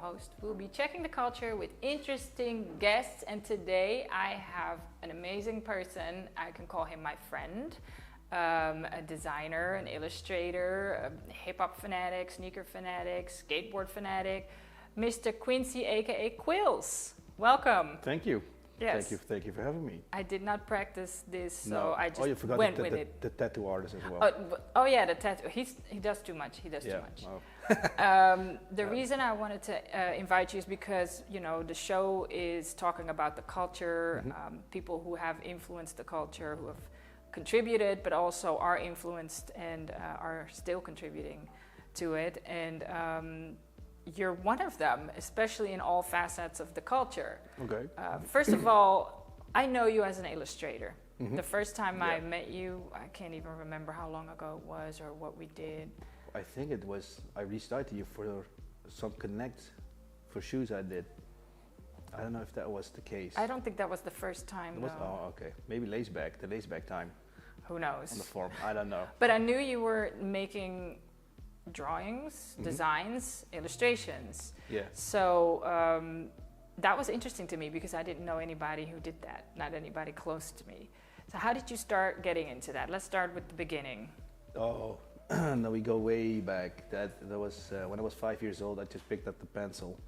host. We'll be checking the culture with interesting guests, and today I have an amazing person. I can call him my friend, a designer, an illustrator, a hip-hop fanatic, sneaker fanatic, skateboard fanatic, Mr. Quincy, aka Kwills. Welcome. Thank you. Yes. Thank you for having me. I did not practice this, so no. I just you forgot went with it. The tattoo artist as well. Oh yeah, the tattoo. He does too much. He does too much. Oh. The reason I wanted to invite you is because, you know, the show is talking about the culture, people who have influenced the culture, who have contributed, but also are influenced and are still contributing to it. And you're one of them, especially in all facets of the culture. Okay. First of all, I know you as an illustrator. The first time I met you, I can't even remember how long ago it was or what we did. I think it was, I reached out to you for some connect for shoes I did. I don't know if that was the case. I don't think that was the first time, though. Oh, okay. Maybe the laceback time. Who knows? On the form, I don't know. But I knew you were making drawings, designs, illustrations. Yeah. So that was interesting to me because I didn't know anybody who did that, not anybody close to me. So how did you start getting into that? Let's start with the beginning. Oh, no, we go way back. That was when I was 5 years old. I just picked up the pencil,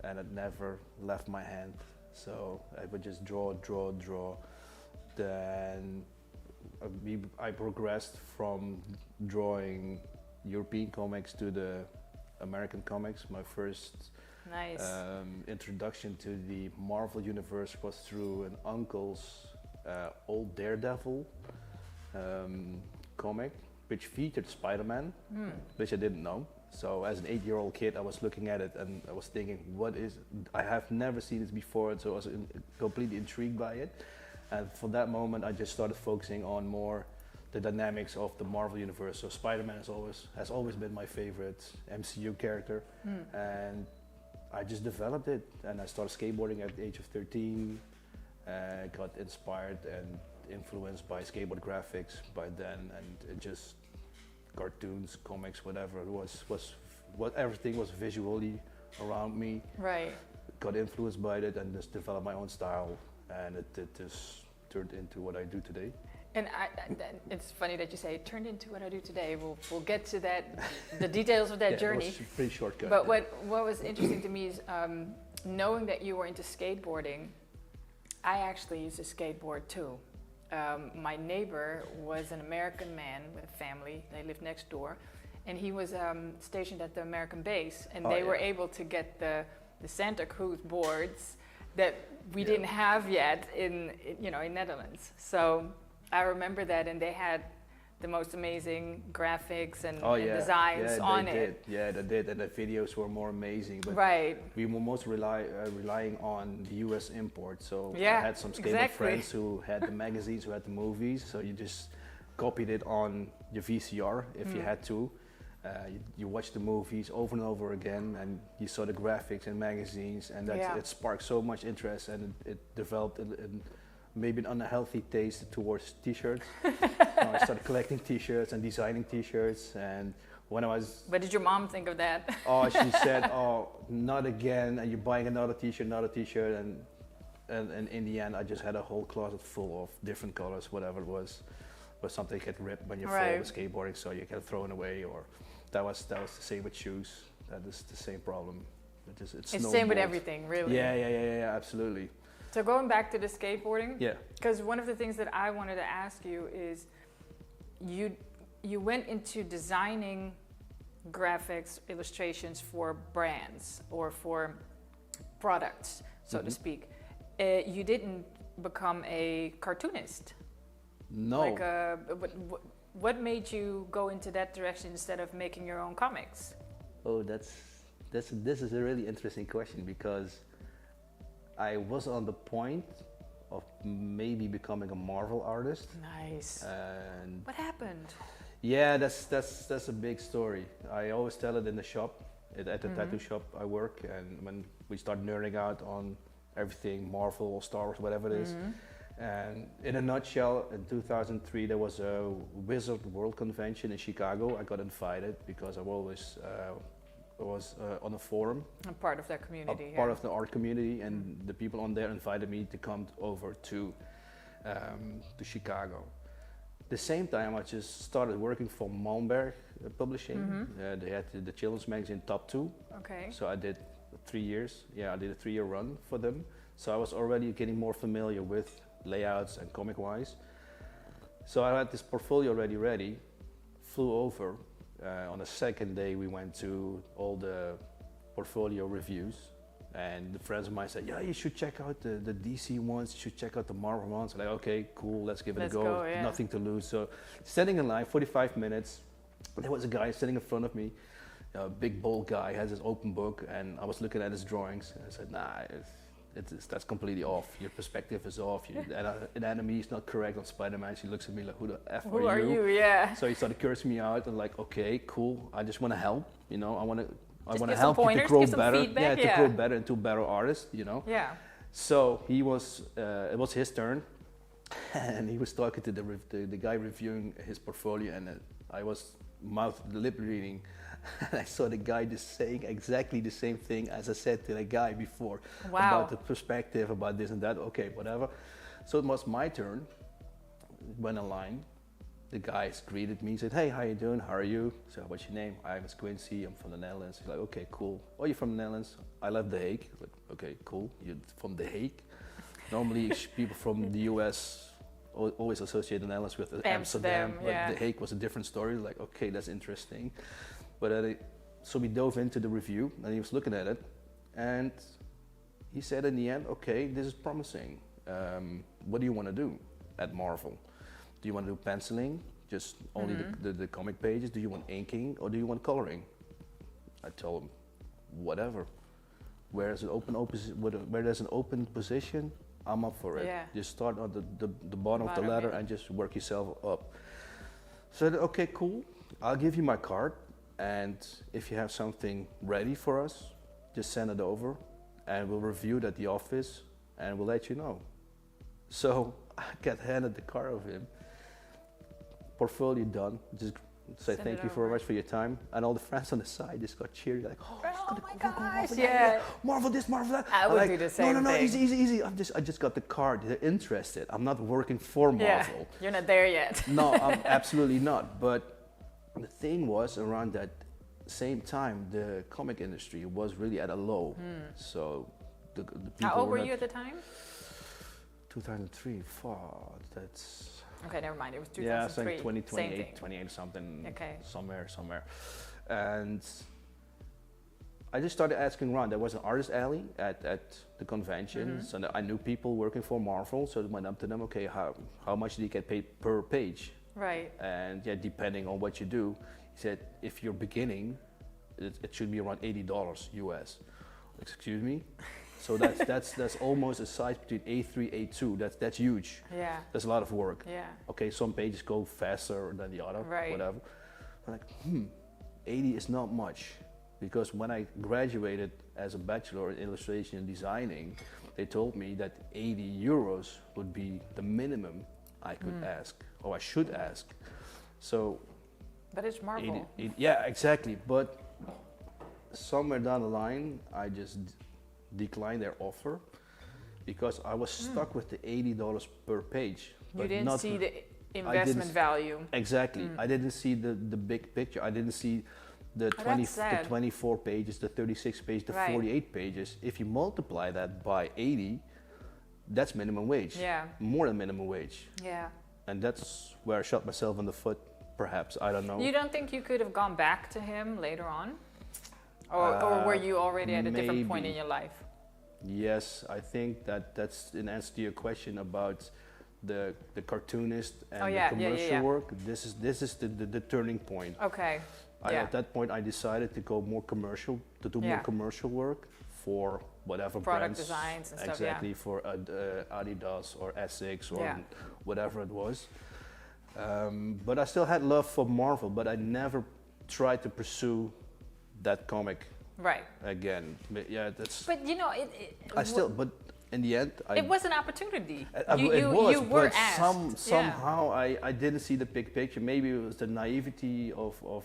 and it never left my hand. So I would just draw. Then I progressed from drawing European comics to the American comics. My first introduction to the Marvel universe was through an uncle's old Daredevil comic, which featured Spider-Man, which I didn't know. So as an 8-year-old kid, I was looking at it and I was thinking, I have never seen this before, so I was completely intrigued by it. And from that moment, I just started focusing on more the dynamics of the Marvel universe. So Spider-Man has always been my favorite MCU character, and I just developed it. And I started skateboarding at the age of 13. Got inspired and influenced by skateboard graphics by then, and it just cartoons, comics, whatever it was everything was visually around me. Right. Got influenced by it and just developed my own style, and it just turned into what I do today. And it's funny that you say it turned into what I do today. We'll get to that, the details of that journey. It was a pretty shortcut. But what was interesting to me is knowing that you were into skateboarding. I actually used to skateboard too. My neighbor was an American man with a family. They lived next door, and he was stationed at the American base, and they were able to get the Santa Cruz boards that we didn't have yet in Netherlands. So I remember that, and they had the most amazing graphics and designs on it. Yeah, they did, and the videos were more amazing. But we were most relying on the US import. So I had some skateboard friends who had the magazines, who had the movies. So you just copied it on your VCR if you had to. You watched the movies over and over again, and you saw the graphics in magazines, and it sparked so much interest, and it developed maybe an unhealthy taste towards t-shirts. I started collecting t-shirts and designing t-shirts, and when I was... What did your mom think of that? Oh, she said, oh, not again, and you're buying another t-shirt, and in the end I just had a whole closet full of different colors, whatever it was. But something get ripped when you fall with skateboarding, so you can throw it away, or that was the same with shoes. That is the same problem. It's the same with everything, really. Yeah, absolutely. So going back to the skateboarding, yeah, because one of the things that I wanted to ask you is, you went into designing graphics, illustrations for brands or for products, so to speak. You didn't become a cartoonist. No. What made you go into that direction instead of making your own comics? Oh, this is a really interesting question, because I was on the point of maybe becoming a Marvel artist. Nice. And what happened? Yeah, that's a big story. I always tell it in the shop, at the tattoo shop I work, and when we start nerding out on everything Marvel, Star Wars, whatever it is. And in a nutshell, in 2003 there was a Wizard World Convention in Chicago. I got invited because I've always was on a forum, A part of that community. a part of the art community, and the people on there invited me to come over to Chicago. The same time, I just started working for Malmberg Publishing. They had the children's magazine Top 2. Okay. So I did 3 years. Yeah, I did a 3-year run for them. So I was already getting more familiar with layouts and comic-wise. So I had this portfolio already ready, flew over. On the second day, we went to all the portfolio reviews. And the friends of mine said, yeah, you should check out the DC ones, you should check out the Marvel ones. I'm like, okay, cool, let's give it a go. Yeah. Nothing to lose. So standing in line, 45 minutes, there was a guy sitting in front of me, a big bold guy, has his open book, and I was looking at his drawings, and I said, nah, that's completely off. Your perspective is off. An enemy is not correct on Spider-Man. She looks at me like, who the F Who are you? Yeah. So he started cursing me out, and like, okay, cool, I just want to help, you know, I want to give help some you to grow some better. feedback, To grow better into a better artist, you know. Yeah. So he was, it was his turn, and he was talking to the guy reviewing his portfolio, and I was lip reading, and I saw the guy just saying exactly the same thing as I said to the guy before. Wow. About the perspective, about this and that. Okay, whatever. So it was my turn. Went in line. The guys greeted me, said, hey, how you doing? How are you? So what's your name? I'm Quincy, I'm from the Netherlands. He's like, okay, cool. Oh, you're from the Netherlands? I love The Hague. Like, okay, cool. You're from The Hague. Normally people from the US always associate the Netherlands with Amsterdam, but The Hague was a different story. Like, okay, that's interesting. But so we dove into the review, and he was looking at it, and he said in the end, okay, this is promising. What do you want to do at Marvel? Do you want to do penciling, just only the comic pages? Do you want inking, or do you want coloring? I told him, whatever. Where there's an open position, I'm up for it. Yeah. Just start on the bottom of the ladder and just work yourself up. So I said, okay, cool. I'll give you my card, and if you have something ready for us, just send it over, and we'll review it at the office, and we'll let you know. So I got handed the card of him. Portfolio done. Just say thank you very much for your time, and all the friends on the side just got cheery, like, oh my gosh, yeah, Marvel this, Marvel that. I would do the same thing. No, easy. I just got the card. They're interested. I'm not working for Marvel. Yeah, you're not there yet. No, I'm absolutely not. But the thing was, around that same time, the comic industry was really at a low. So the people. How old were you at the time? 2003. Fuck, that's. Okay, never mind. It was 2003. Yeah, I think 28 something. Okay. Somewhere. And I just started asking around. There was an artist alley at the convention, so I knew people working for Marvel. So I went up to them. Okay, how much do you get paid per page? Right. And yeah, depending on what you do, he said if you're beginning, it should be around $80 US. Excuse me. So that's almost a size between A3, A2. That's huge. Yeah. That's a lot of work. Yeah. Okay, some pages go faster than the other, whatever. I'm like, 80 is not much, because when I graduated as a bachelor in illustration and designing, they told me that 80 euros would be the minimum I could ask, or I should ask. So. But it's Marvel. 80, yeah, exactly. But somewhere down the line, I just declined their offer because I was stuck with the $80 per page. You didn't see the investment value. Exactly. I didn't see the big picture. I didn't see the 24 pages, the 36 pages, the 48 pages. If you multiply that by 80, that's minimum wage. Yeah. More than minimum wage. Yeah. And that's where I shot myself in the foot, perhaps. I don't know. You don't think you could have gone back to him later on? Or were you already at a different point in your life? Yes, I think that's an answer to your question about the cartoonist and the commercial work. This is the turning point. Okay. At that point, I decided to go more commercial, to do more commercial work for whatever product brands. Designs and stuff. Exactly, for Adidas or Asics or whatever it was. But I still had love for Marvel, but I never tried to pursue that comic again. But yeah, that's. But you know, but in the end, it was an opportunity. You were but asked. Somehow I didn't see the big picture. Maybe it was the naivety of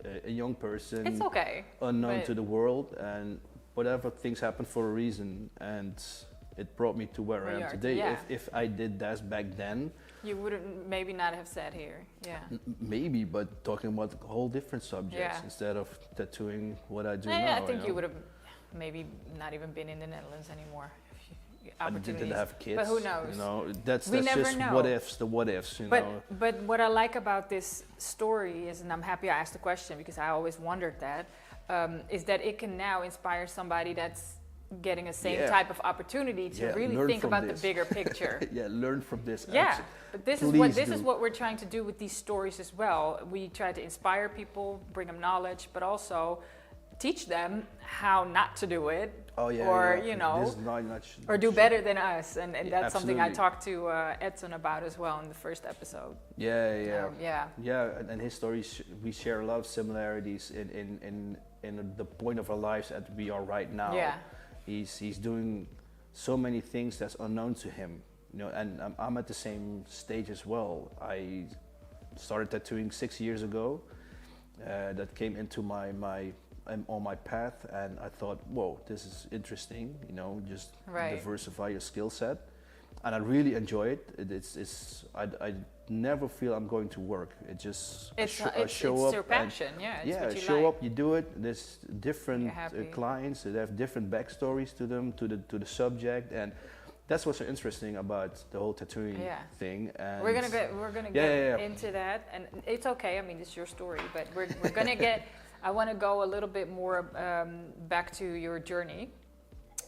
a young person, It's okay. unknown but- to the world, and whatever things happen for a reason, and it brought me to where I Where you am are today. yeah. If I did that back then, You wouldn't maybe not have sat here. Yeah. maybe, but talking about whole different subjects Yeah. instead of tattooing what I do Yeah, now. I think you know? would have maybe not even been in the Netherlands anymore. If you, I didn't have kids. But who knows? You know, that's We never just know. what ifs, the what ifs. You know. But what I like about this story is, and I'm happy I asked the question because I always wondered that, is that it can now inspire somebody that's getting a same Yeah. type of opportunity to Yeah, really learn think from about this. the bigger picture. Yeah, learn from this. Yeah, but this Please is do. what we're trying to do with these stories as well. We try to inspire people, bring them knowledge, but also teach them how not to do it, Oh yeah. or yeah. you know, This is not or do better than us. And Yeah, that's something I absolutely. talked to 𝗦𝗡𝗘𝗥𝗝𝗥𝗏 about as well in the first episode. Yeah, yeah. Yeah. Yeah, and his stories, we share a lot of similarities in the point of our lives that we are right now. Yeah. He's doing so many things that's unknown to him, you know, and I'm at the same stage as well. I started tattooing 6 years ago. That came into on my path, and I thought, whoa, this is interesting, you know, just Right. diversify your skill set. And I really enjoy it. I never feel I'm going to work. It just I show it's up. your passion, yeah. It's Yeah, what you show like. up, you do it. There's different You're happy. clients. They have different backstories to them, to the subject, and that's what's so interesting about the whole tattooing Yeah. thing. And We're gonna get Yeah. into that, and it's okay. I mean, it's your story, but we're gonna get. I want to go a little bit more back to your journey,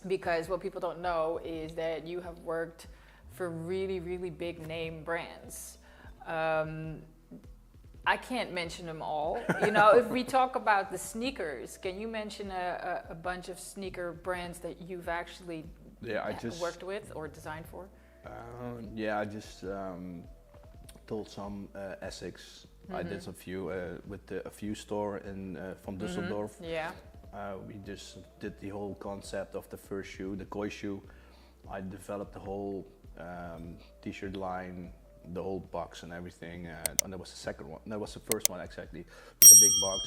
because what people don't know is that you have worked for really, really big name brands. I can't mention them all. You know, if we talk about the sneakers, can you mention a bunch of sneaker brands that you've actually Yeah, I just worked with or designed for? Yeah, I just told some Asics. I did some few with the AFEW store in from Düsseldorf. Yeah. We just did the whole concept of the first shoe, the koi shoe. I developed the whole t-shirt line, the whole box and everything. And that was the second one. That was the first one exactly, with the big box.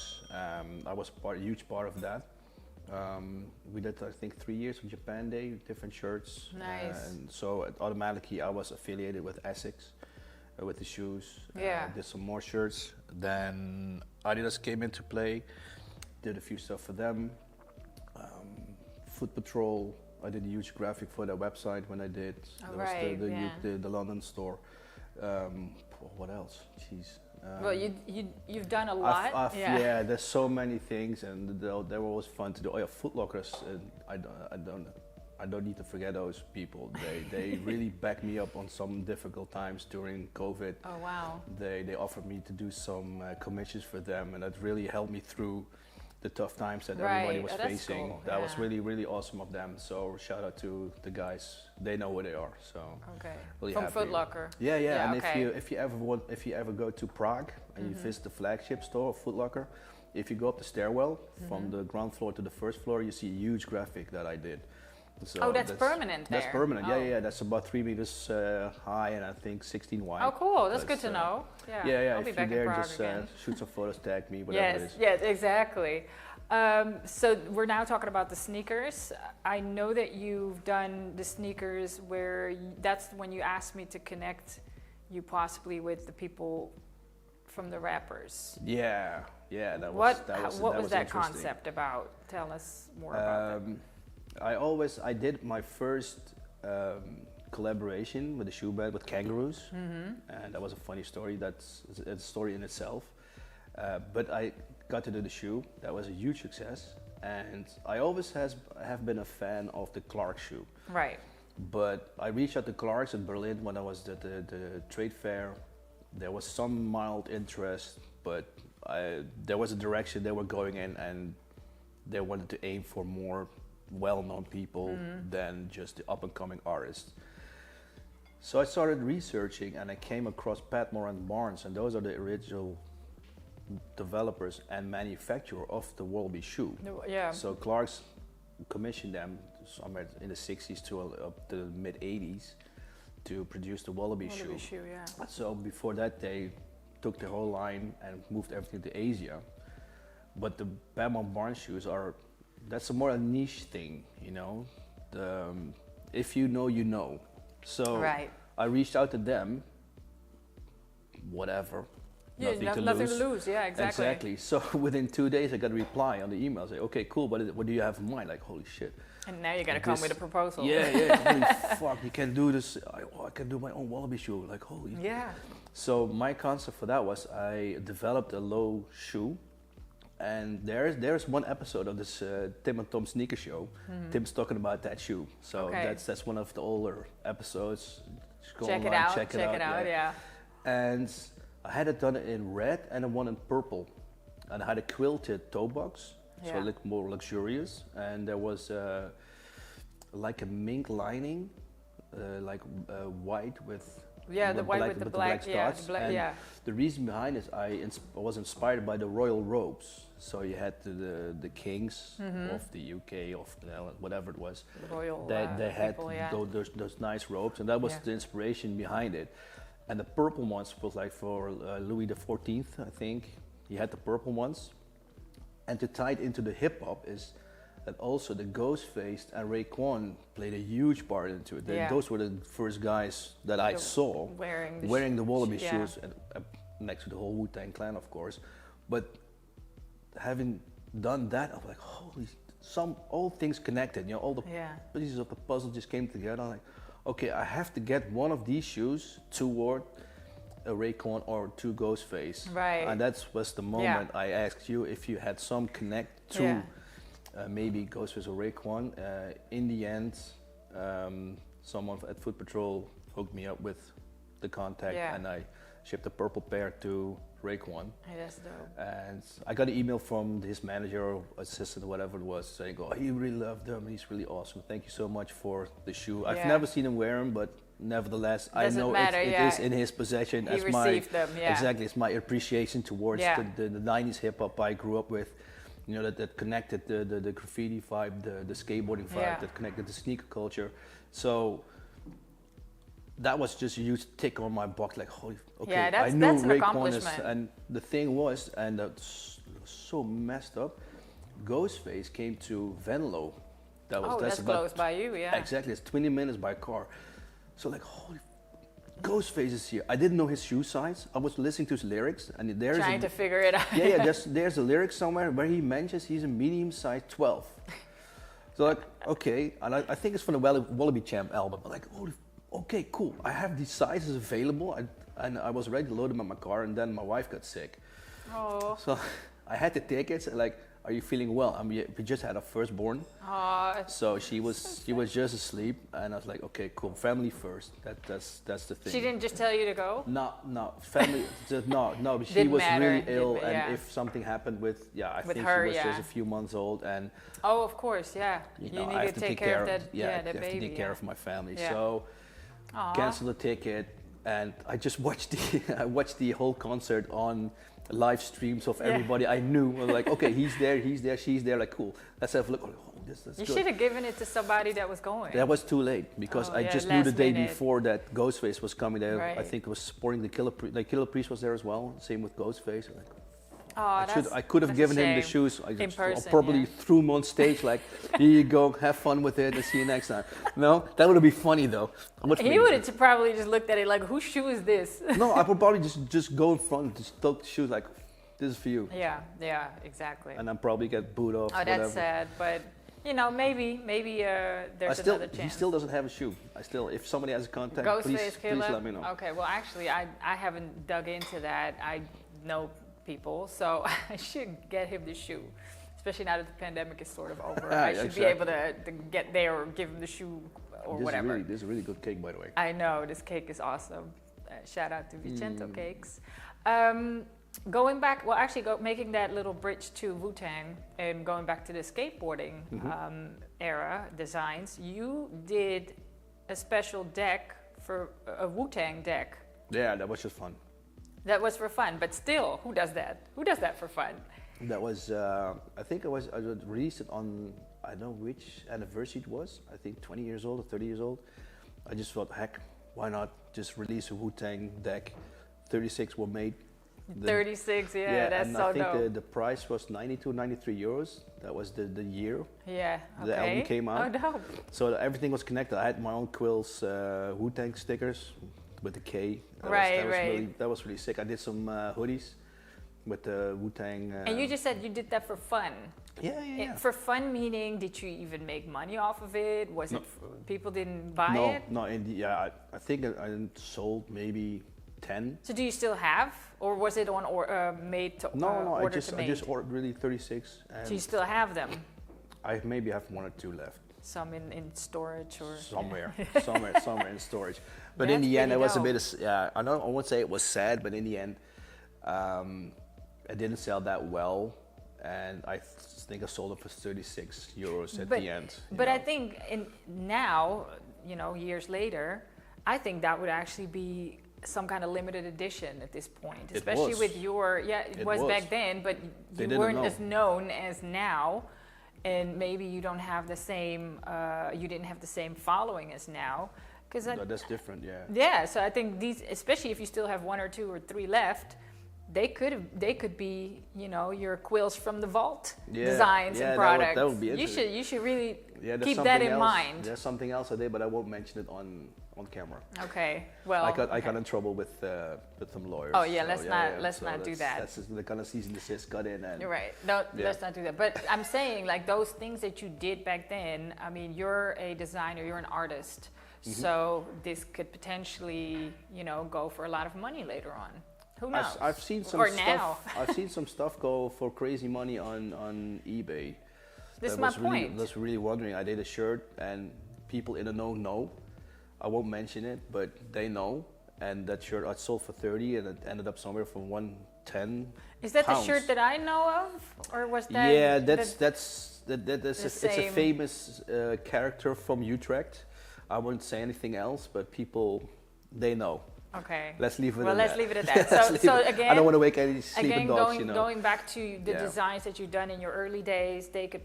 I was a huge part of that. We did, I think, 3 years of Japan Day, different shirts. Nice. And so automatically I was affiliated with Asics, with the shoes. Yeah. Did some more shirts. Then Adidas came into play, did a few stuff for them. Footpatrol, I did a huge graphic for their website when I did. Oh, That was right, the London store. What else? Jeez. Well, you've done a lot. Yeah, there's so many things, and they were always fun to do. Oh yeah, Foot Lockers. I don't need to forget those people. They really backed me up on some difficult times during COVID. Oh wow. They offered me to do some commissions for them, and that really helped me through the tough times that everybody Right. was Oh, that's facing. cool. That was Yeah. really, really awesome of them. So shout out to the guys. They know who they are. So Okay. really From happy. Foot Locker. Yeah. And okay. if you ever go to Prague and you visit the flagship store of Foot Locker, if you go up the stairwell from the ground floor to the first floor, you see a huge graphic that I did. So Oh, that's permanent That's there? permanent. Oh. Yeah. That's about 3 meters high and I think 16 wide. Oh, cool. That's But, good to know. Yeah. Yeah. I'll be If back you're in there, Prague just again. shoot some photos, tag me, whatever it Yes. is. Yes. Exactly. So we're now talking about the sneakers. I know that you've done the sneakers where that's when you asked me to connect you possibly with the people from the rappers. Yeah. That was What that was, what that was that interesting. concept about? Tell us more about that. I did my first collaboration with the shoe brand with KangaROOS, and that was a funny story. That's a story in itself. But I got to do the shoe. That was a huge success, and I always have been a fan of the Clark shoe. Right. But I reached out to Clark's in Berlin when I was at the trade fair. There was some mild interest, but there was a direction they were going in, and they wanted to aim for more well-known people than just the up-and-coming artists. So I started researching, and I came across Padmore and Barnes, and those are the original developers and manufacturer of the Wallaby shoe. Yeah. So Clark's commissioned them somewhere in the 60s to up to the mid 80s to produce the Wallaby shoe. shoe, yeah. So before that, they took the whole line and moved everything to Asia. but the Bama barn shoes that's a more a niche thing, you know. If you know, you know. So Right. I reached out to them. Whatever. Yeah, nothing to lose. Yeah, exactly. Exactly. So within 2 days, I got a reply on the email. Say, okay, cool. What do you have in mind? Like, holy shit. And now you gotta come with a proposal. Yeah. Holy fuck, you can do this. I can do my own wallaby shoe. Like, holy. Yeah. So my concept for that was I developed a low shoe, and there's one episode of this 𝗦𝗡𝗘𝗥𝗝𝗦 sneaker show. Tim's talking about that shoe. So that's one of the older episodes. Just go check online, it out. check it out. Yeah. And I had it done in red and one in purple, and I had a quilted toe box, so it looked more luxurious. And there was like a mink lining, white with the white black, with the black black dots. black, and the reason behind it, I was inspired by the royal robes. So you had the kings of the UK, of whatever it was. The royal they had people, those nice robes, and that was the inspiration behind it. And the purple ones was like for Louis XIV, I think. He had the purple ones. And to tie it into the hip hop is that also the Ghostface and Raekwon played a huge part into it. Those were the first guys that I saw wearing the wallaby shoes, and, next to the whole Wu-Tang Clan, of course. But having done that, I was like, holy, all things connected. You know, all the pieces of the puzzle just came together. I'm like, okay, I have to get one of these shoes toward a Raekwon or to Ghostface. Right. And that was the moment I asked you if you had some connect to maybe Ghostface or Raekwon. In the end, someone at Footpatrol hooked me up with the contact, and I shipped a purple pair to Raekwon. Hey, that's dope. And I got an email from his manager or assistant, whatever it was, saying, "Oh, he really loved them. He's really awesome. Thank you so much for the shoe." I've never seen him wear them, but nevertheless, I know it is in his possession. He received them. Exactly, it's my appreciation towards the 90s hip hop I grew up with. You know, that connected the graffiti vibe, the skateboarding vibe, that connected the sneaker culture. So that was just a huge tick on my box, like, holy, okay, I knew Raekwon, and the thing was, and that's so messed up, Ghostface came to Venlo. That's close by you, Exactly, it's 20 minutes by car. So like, holy, Ghostface is here. I didn't know his shoe size. I was listening to his lyrics, and there's trying to figure it out. There's a lyric somewhere where he mentions he's a medium size 12. So like, okay, and I think it's from the Wallaby Champ album. I'm like, holy. Okay, cool. I have these sizes available, and I was ready to load them in my car, and then my wife got sick. Oh. So I had the tickets. Like, are you feeling well? We just had our firstborn. Oh. So she was just asleep, and I was like, okay, cool. Family first. That's the thing. She didn't just tell you to go? No. Family. no. She was really ill, and if something happened with I think her, she was just a few months old, and of course, you need I have to take care of that. I have to take care of my family. Yeah. So. Cancelled the ticket, and I just watched the whole concert on live streams of everybody I knew. I was like, okay, he's there, she's there. Like, cool. Let's have a look. Oh, that's you good. should have given it to somebody that was going. That was too late because I just knew the day before that Ghostface was coming there. I think it was supporting the Killer Priest. Like, Killer Priest was there as well. Same with Ghostface. Like, I could have given him the shoes. I probably threw him on stage like, here you go, have fun with it, and see you next time. No, that would have been funny though. He would have probably just looked at it like, whose shoe is this? No, I would probably just go in front and just took the shoes like, this is for you. Yeah, exactly. And then probably get booed off. Oh, that's sad, but you know, maybe there's another chance. He still doesn't have a shoe. if somebody has a contact, please let me know. Okay, well actually I haven't dug into that. I know people, so I should get him the shoe, especially now that the pandemic is sort of over. I should be able to get there or give him the shoe or whatever. This is a really good cake, by the way. I know, this cake is awesome. Shout out to Vicento Cakes. Going back, making that little bridge to Wu-Tang and going back to the skateboarding era designs, you did a special deck for a Wu-Tang deck. Yeah, that was just fun. That was for fun, but still, who does that? Who does that for fun? That was, I think I released it on, I don't know which anniversary it was. I think 20 years old or 30 years old. I just thought, heck, why not just release a Wu-Tang deck? 36 were made. 36, that's and so I think dope. the price was 92, 93 euros. That was the year Yeah, the album came out. Oh, dope. So everything was connected. I had my own Kwills 𝗬𝗘𝗥𝗏𝗏 stickers with the K. That was really sick. I did some hoodies with the Wu-Tang. And you just said you did that for fun. Yeah. For fun meaning, did you even make money off of it? Was it people didn't buy it? No, I think I sold maybe 10. So do you still have, or was it on made to order to made? I just ordered really 36. And so you still have them? I maybe have 1 or 2 left. Some in storage or somewhere in storage. But in the end, it was a bit of, I won't say it was sad, but in the end, it didn't sell that well, and I think I sold it for 36 euros at the end. But I think now, years later, I think that would actually be some kind of limited edition at this point, especially with your, it was back then, but you weren't as known as now, and maybe you don't have the same, you didn't have the same following as now. That's different, Yeah, so I think these, especially if you still have 1 or 2 or 3 left, they could be, your Kwills from the vault designs and products. That would be interesting. You should really keep that in mind. There's something else I did, but I won't mention it on camera. Okay. Well, I got in trouble with some lawyers. Oh yeah, let's not do that. That's the kind of cease and desist got in. And you're right. No, let's not do that. But I'm saying, like, those things that you did back then. I mean, you're a designer, you're an artist, so this could potentially, go for a lot of money later on. Who knows? I've seen some stuff. Now. I've seen some stuff go for crazy money on eBay. This is my point. I was really wondering. I did a shirt, and people in the know. I won't mention it, but they know. And that shirt I sold for 30, and it ended up somewhere for 110. Is that the shirt that I know of, or was that? Yeah, it's a famous character from Utrecht. I won't say anything else, but people, they know. Okay. Let's leave it at that. Well, let's leave it at that. So again, I don't want to wake any sleeping dogs, going back to the designs that you've done in your early days, they could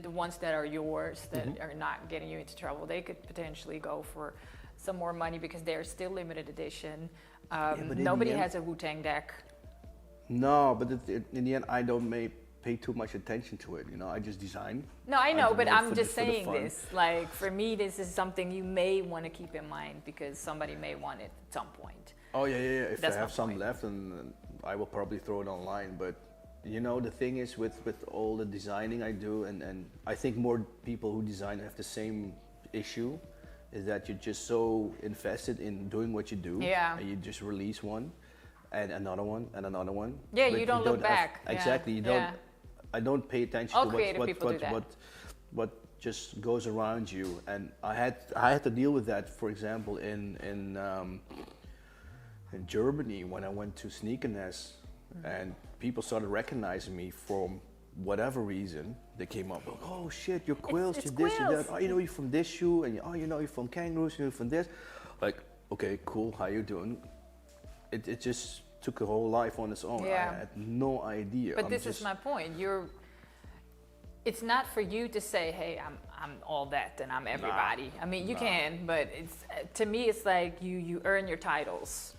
the ones that are yours, that are not getting you into trouble, they could potentially go for some more money because they're still limited edition. Nobody has a Wu-Tang deck. No, but in the end, I don't pay too much attention to it. I just design. No, I know, but I'm just saying this. Like, for me, this is something you may want to keep in mind because somebody may want it at some point. Oh yeah. If I have some left, and I will probably throw it online. But the thing is with all the designing I do, and I think more people who design have the same issue, is that you're just so invested in doing what you do, and you just release one, and another one, and another one. Yeah, you don't look back. Exactly, you don't. I don't pay attention to what just goes around you, and I had to deal with that. For example, in Germany when I went to Sneakerness, and people started recognizing me from whatever reason. They came up, like, oh shit, you're Kwills, you're this, you're that. Oh, you from this shoe, and you're from KangaROOS, you're from this. Like, okay, cool, how you doing? It just took a whole life on its own. Yeah. I had no idea. But this is my point. It's not for you to say, hey, I'm all that and I'm everybody. I mean, you can, but to me, it's like you earn your titles.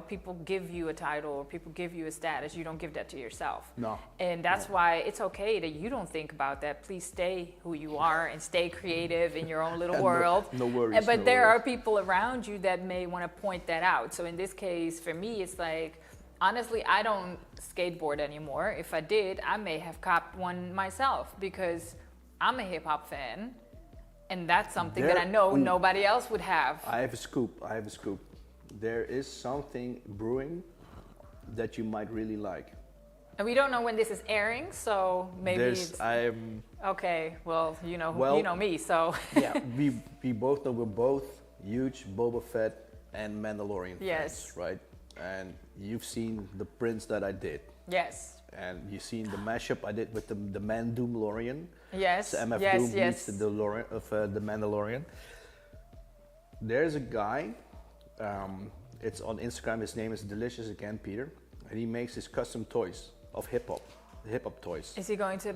People give you a title or people give you a status. You don't give that to yourself. No. And that's why it's okay that you don't think about that. Please stay who you are and stay creative in your own little world. No worries. But there are people around you that may want to point that out. So in this case, for me, it's like, honestly, I don't skateboard anymore. If I did, I may have copped one myself because I'm a hip hop fan. And that's something that I know nobody else would have. I have a scoop. There is something brewing that you might really like. And we don't know when this is airing, so maybe okay, well, you know me, so. Yeah, we both know we're both huge Boba Fett and Mandalorian fans, right? And you've seen the prints that I did. Yes. And you've seen the mashup I did with the Mandoomlorian. Yes. The MF Doom meets the DeLorean of the Mandalorian. There's a guy. It's on Instagram. His name is Delicious Again Peter, and he makes his custom toys of hip hop toys. Is he going to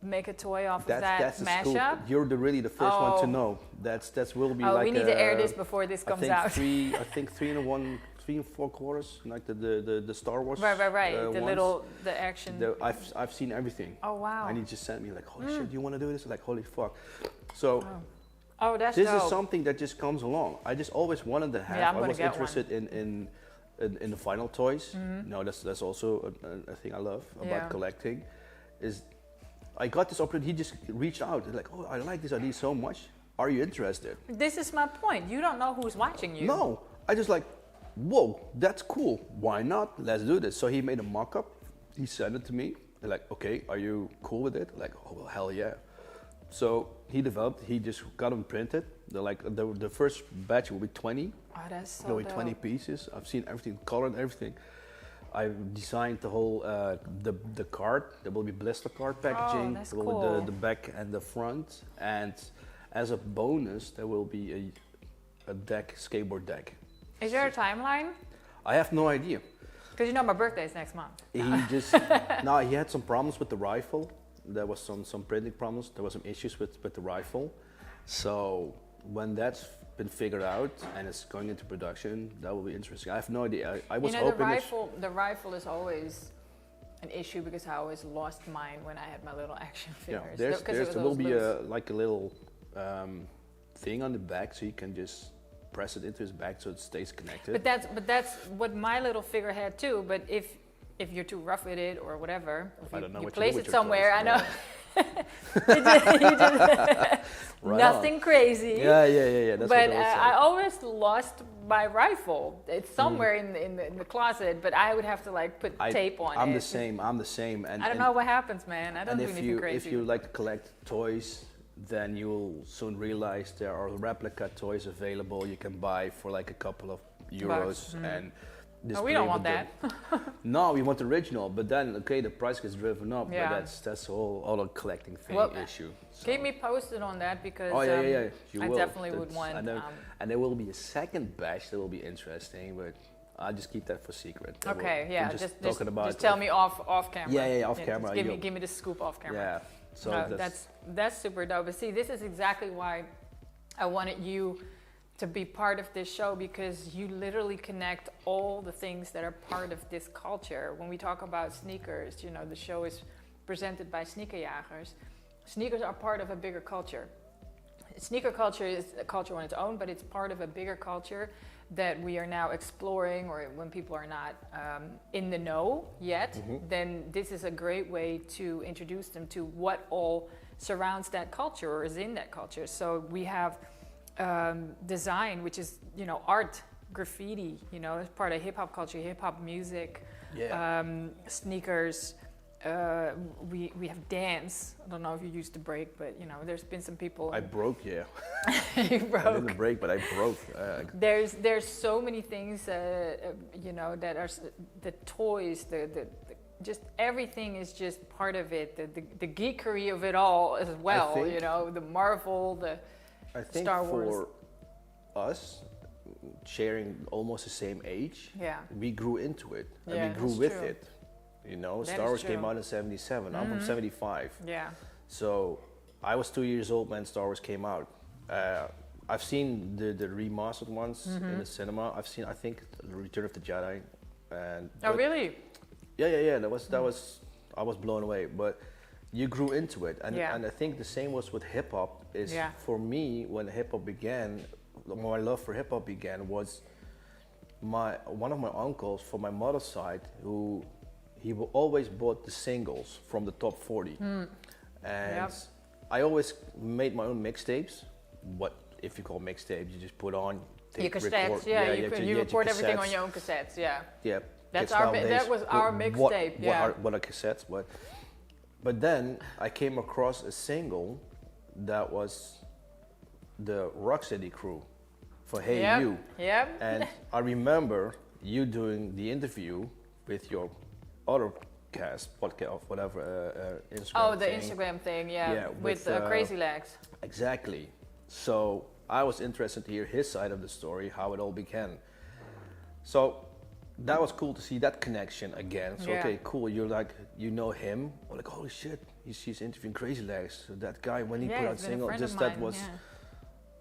make a toy off of that mashup? Scoop. You're really the first one to know. That will be like. We need to air this before this comes out. I think 3 in 1 3 and 4 quarters, like the Star Wars. Right. The ones. the action. I've seen everything. Oh wow. And he just sent me like, holy shit, you want to do this? Like, holy fuck. So. Oh, that's this dope. is something that just comes along. I just always wanted to have. Yeah, I was interested in the final toys. No, that's also a thing I love about collecting. Is I got this opportunity. He just reached out. He's like, oh, I like this idea so much. Are you interested? This is my point. You don't know who's watching you. No, I just like, whoa, that's cool. Why not? Let's do this. So he made a mock-up. He sent it to me. They're like, okay, are you cool with it? Like, oh, well, hell yeah. So he developed, he just got them printed. They're like, the first batch will be 20. Oh, that's so There will be dope. 20 pieces. I've seen everything, colored everything. I designed the whole, the card. There will be blister card packaging. that's there will cool. be the back and the front. And as a bonus, there will be a deck, skateboard deck. Is there a timeline? I have no idea. Because you know my birthday is next month. He just, no, he had some problems with the rifle. There was some printing problems. There was some issues with the rifle. So when that's been figured out and it's going into production, that will be interesting. I have no idea. I was hoping the rifle is always an issue because I always lost mine when I had my little action figures. There will be like a little thing on the back so you can just press it into his back so it stays connected. But that's what my little figure had too. But if you're too rough with it or whatever, if you place it somewhere, I know. Right nothing on. crazy. Yeah. That's but what I I always lost my rifle. It's somewhere in the closet, but I would have to like put tape on it. I'm the same. And I don't know what happens, man. I don't do anything crazy. If you like to collect toys, then you'll soon realize there are replica toys available you can buy for like a couple of euros and. No, we don't want that. No, we want the original, but then okay, the price gets driven up. Yeah. But that's all a collecting thing issue. So. Keep me posted on that because I will. Definitely would want. And there will be a second batch that will be interesting, but I'll just keep that for secret. Okay, just tell me off camera. Yeah, off camera. Give me the scoop off camera. Yeah, so that's super dope. But see, this is exactly why I wanted you to be part of this show, because you literally connect all the things that are part of this culture. When we talk about sneakers, you know, the show is presented by Sneakerjagers. Sneakers are part of a bigger culture. Sneaker culture is a culture on its own, but it's part of a bigger culture that we are now exploring, or when people are not in the know yet, then this is a great way to introduce them to what all surrounds that culture or is in that culture. So we have design, which is, you know, art, graffiti, you know, it's part of hip hop culture, hip hop music, sneakers. We have dance. I don't know if you used to break, but you know, there's been some people. I broke, yeah. You broke. I didn't break, but I broke. There's so many things, you know, that are the toys, the just everything is just part of it. The geekery of it all as well. You know, the Marvel, the Star Wars. For us, sharing almost the same age, we grew into it and we grew with it. You know, Star Wars came out in '77. I'm from '75. Yeah. So I was 2 years old when Star Wars came out. I've seen the remastered ones in the cinema. I've seen, I think, the Return of the Jedi. And really? Yeah. That was I was blown away. But you grew into it, and I think the same was with hip hop. For me, when hip hop began, my love for hip hop began was one of my uncles from my mother's side who. He always bought the singles from the top 40. And I always made my own mixtapes. What if you call mixtapes, you just put on, your cassettes, you record everything on your own cassettes, Yeah, that was our mixtape, What are cassettes, but then I came across a single that was the Rocksteady crew for Hey You. And I remember you doing the interview with your other podcast, whatever, Instagram thing. Instagram thing, with Crazy Legs. Exactly. So I was interested to hear his side of the story, how it all began. So that was cool to see that connection again. So okay, cool. You're like, you know him. I'm like, holy shit, he's interviewing Crazy Legs. So that guy, when he put out single, just that was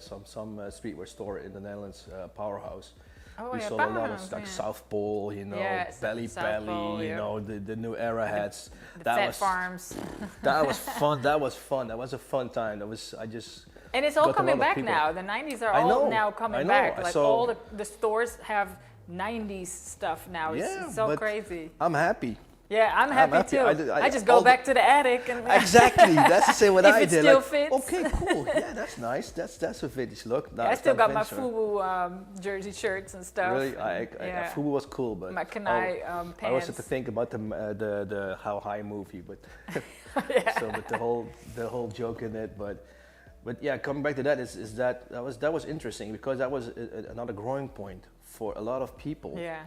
some streetwear store in the Netherlands, Powerhouse. Oh, We yeah, saw a lot of Powerhouse, like yeah. South Pole, you know, Yeah, Belly South Belly, Pole, you yeah. know, the new era hats. The That Fat was Farms. that was fun. That was fun. That was a fun time. I just. And it's all got a coming lot of back people. now. The 90s are I all know, now I coming know. back. I Like saw- all the stores have 90s stuff now. Yeah, It's so but crazy. I'm happy. Yeah, I'm happy happy. too. I I just go all the- back to the attic and Exactly. That's the same what If I it did. still Like, fits. okay, cool. Yeah, that's nice. That's a vintage look. No, I it's still not got my vintage, FUBU jersey shirts and stuff. Really, Yeah. FUBU was cool, but My Kanai I pants. also had to think about the How High movie, but Yeah. so with the whole joke in it, but yeah, coming back to that is that was interesting because that was another growing point for a lot of people. Yeah.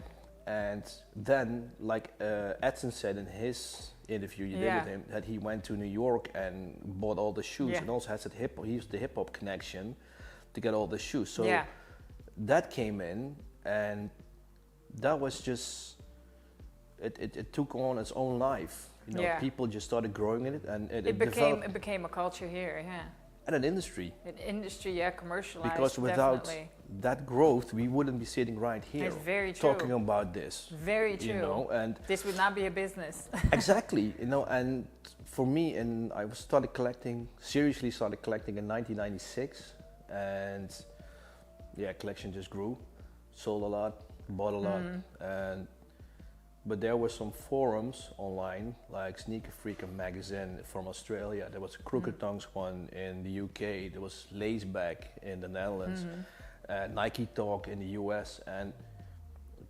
And then, like Edson said in his interview you did with him, that he went to New York and bought all the shoes, Yeah. and also has that he used the hip hop connection to get all the shoes. So Yeah. that came in, and that was just it took on its own life. You know, Yeah. people just started growing in it, and it It became a culture here. Yeah. and an industry. An industry, yeah, commercialized. Because without definitely. that growth, we wouldn't be sitting right here It's very true. talking about this. Very true. You know, and This would not be a business. exactly, you know, and for me, and I seriously started collecting in 1996, and yeah, collection just grew, sold a lot, bought a lot, but there were some forums online, like sneakershops from Australia, there was Crooked Tongues one in the UK, there was Laceback in the Netherlands, Nike Talk in the US, and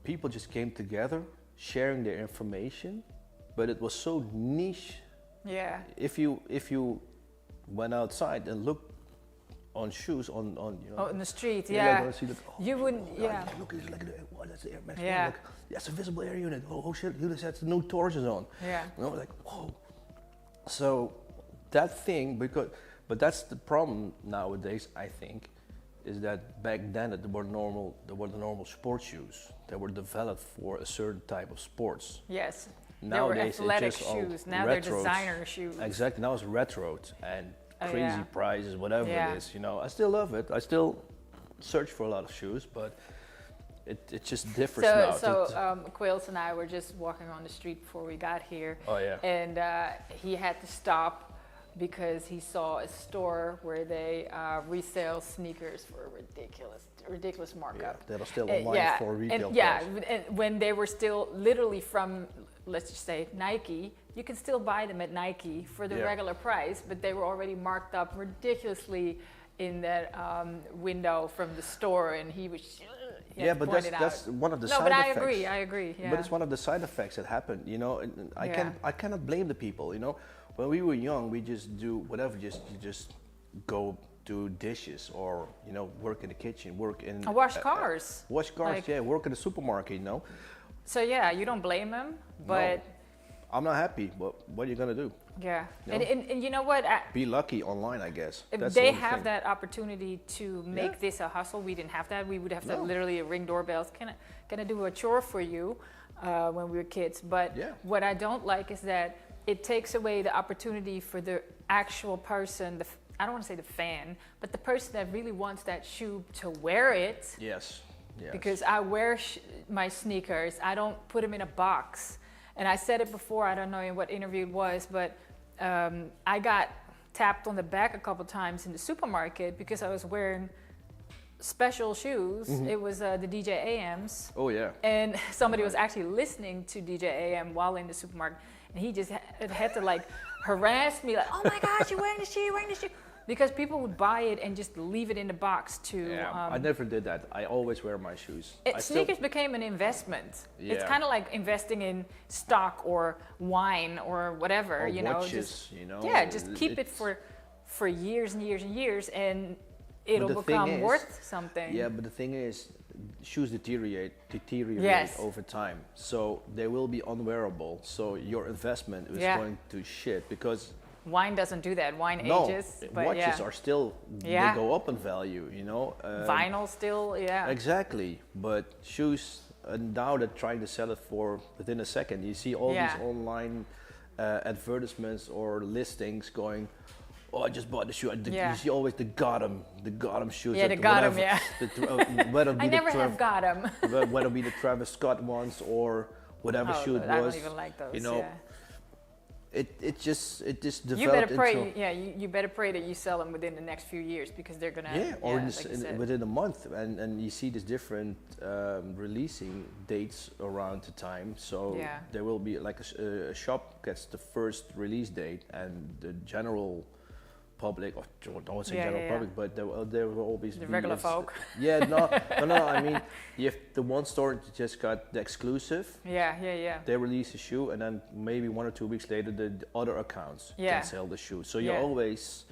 people just came together, sharing their information, but it was so niche. Yeah. If you went outside and looked on shoes on you know, Oh, in the street, you're yeah. like gonna see that, You wouldn't, God, yeah. look, it's like wow, that's the Air Max. Yeah. Look, that's a visible air unit. Oh shit, look, that's the new Tornschuhjette. Yeah. You know, like whoa. So that thing, but that's the problem nowadays. I think, is that back then there were the normal sports shoes that were developed for a certain type of sports. Yes. Nowadays they were athletic it's just all shoes. Now they're retros. designer shoes. Exactly. Now it's retros and Oh, crazy yeah. prices, whatever Yeah. it is. You know, I still love it. I still search for a lot of shoes, but it just differs now. Kwills and I were just walking on the street before we got here. Oh yeah. And he had to stop because he saw a store where they resell sneakers for a ridiculous Yeah, markup. that are still online for retail. And yeah, price. and when they were still literally from, let's just say Nike, you can still buy them at Nike for the Yeah. regular price, but they were already marked up ridiculously in that window from the store, and he was. He had Yeah, to but point it that's out. one of the No, side but effects. I agree. Yeah. But it's one of the side effects that happen. You know, and I cannot blame the people. You know, when we were young, we just do whatever. You just go do dishes, or you know, work in the kitchen, work in Wash cars. wash cars. Like- Yeah, work in the supermarket. You know. So yeah, you don't blame him, but I'm not happy. What are you gonna do? Yeah, You know? and you know what? Be lucky online, I guess. If That's they the only have thing. that opportunity to make this a hustle, we didn't have that. We would have to No. literally ring doorbells. Can I do a chore for you when we were kids? But Yeah. what I don't like is that it takes away the opportunity for the actual person, I don't want to say the fan, but the person that really wants that shoe to wear it. Yes. Yes. Because I wear my sneakers, I don't put them in a box. And I said it before, I don't know in what interview it was, but I got tapped on the back a couple times in the supermarket because I was wearing special shoes. It was the DJ AMs. Oh yeah. And somebody was actually listening to DJ AM while in the supermarket. And he just had to like harass me like, oh my gosh, you're wearing the shoe, you're wearing the shoe. Because people would buy it and just leave it in the box to... I never did that. I always wear my shoes. Sneakers became an investment. Yeah. It's kind of like investing in stock or wine or whatever, Or you know. watches, just, you know. Yeah, just keep it for years and years and years, and it'll become worth something. Yeah, but the thing is, shoes deteriorate Yes. over time. So they will be unwearable. So your investment is going to shit because... Wine doesn't do that. Wine ages. But watches are still, they go up in value, you know. Vinyl still, Exactly, but shoes, now they're trying to sell it for within a second. You see all these online advertisements or listings going, oh, I just bought the shoe. You see always the Gotham shoes. Yeah, the Gotham, Whether I never have got them. Whether it be the Travis Scott ones or whatever shoe it was. I don't even like those, you know, it just developed you better pray, into... you better pray that you sell them within the next few years because they're gonna within a month, and you see these different releasing dates around the time. So there will be like a shop gets the first release date, and the general public, or don't say general public, but there will always the be regular folk. Yeah, no. I mean, you have the one store that just got the exclusive. They release a shoe, and then maybe 1 or 2 weeks later, the other accounts can sell the shoe. So you always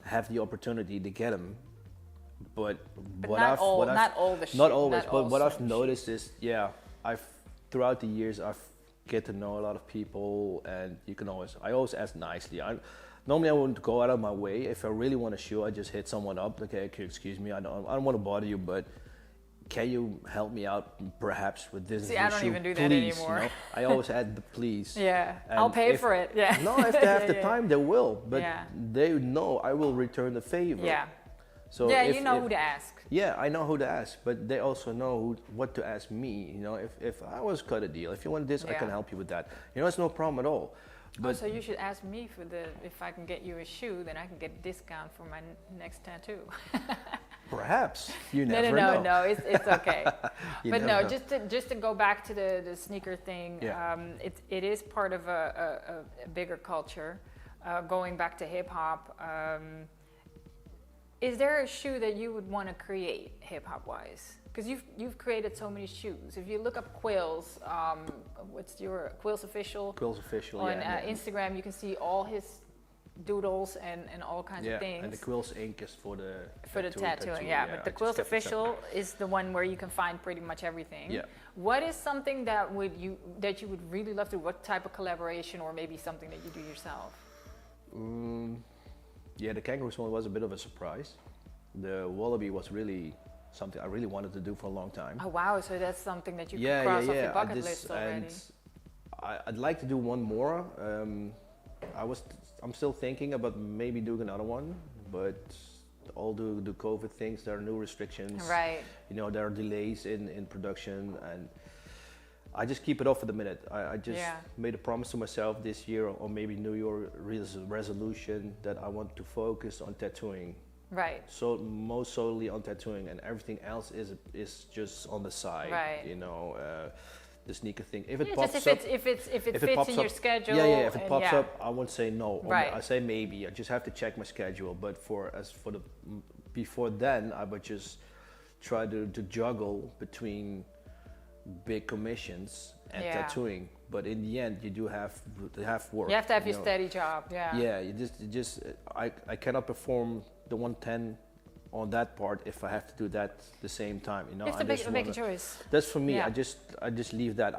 have the opportunity to get them. But not all the shoes. Not always. But what I've noticed is, throughout the years, I've get to know a lot of people, and I always ask nicely. Normally I wouldn't go out of my way. If I really want a shoe, I just hit someone up. Okay, excuse me, I don't want to bother you, but can you help me out perhaps with this? See, I don't shoe, even do please, that anymore. You know? I always add the please. Yeah, and I'll pay for it. Yeah. No, if they have the time, they will. But they know I will return the favor. Yeah. So you know who to ask. Yeah, I know who to ask, but they also know what to ask me. You know, if I was cut a deal, if you want this, I can help you with that. You know, it's no problem at all. But so you should ask me for if I can get you a shoe, then I can get a discount for my next tattoo. Perhaps you never know. No, it's okay. But no, know. just to go back to the sneaker thing, it is part of a bigger culture. Going back to hip hop, is there a shoe that you would want to create hip hop wise? Because you've created so many shoes. If you look up Kwills, what's your Kwills Official? Kwills Official, on Instagram, you can see all his doodles and all kinds of things. And the Kwills ink is for the tattooing. But the Kwills Official is the one where you can find pretty much everything. Yeah. What is something that you would really love to? What type of collaboration, or maybe something that you do yourself? The KangaROOS one was a bit of a surprise. The Wallaby was really something I really wanted to do for a long time. Oh wow! So that's something that you could cross off your bucket list already. And I'd like to do one more. I'm still thinking about maybe doing another one, but all the COVID things, there are new restrictions. Right. You know, there are delays in production, and I just keep it off for the minute. I just made a promise to myself this year, or maybe New Year resolution, that I want to focus on tattooing. Right. So most solely on tattooing, and everything else is just on the side. Right. You know, the sneaker thing. If it pops just up, if it fits in your schedule. If it pops up, I won't say no. Right. I say maybe. I just have to check my schedule. But before then, I would just try to juggle between big commissions and tattooing. But in the end, you do have work. You have to have your steady job. Yeah. You just I cannot perform the 110 on that part if I have to do that the same time. You know, You have to make a choice. That's for me. Yeah. I just leave that.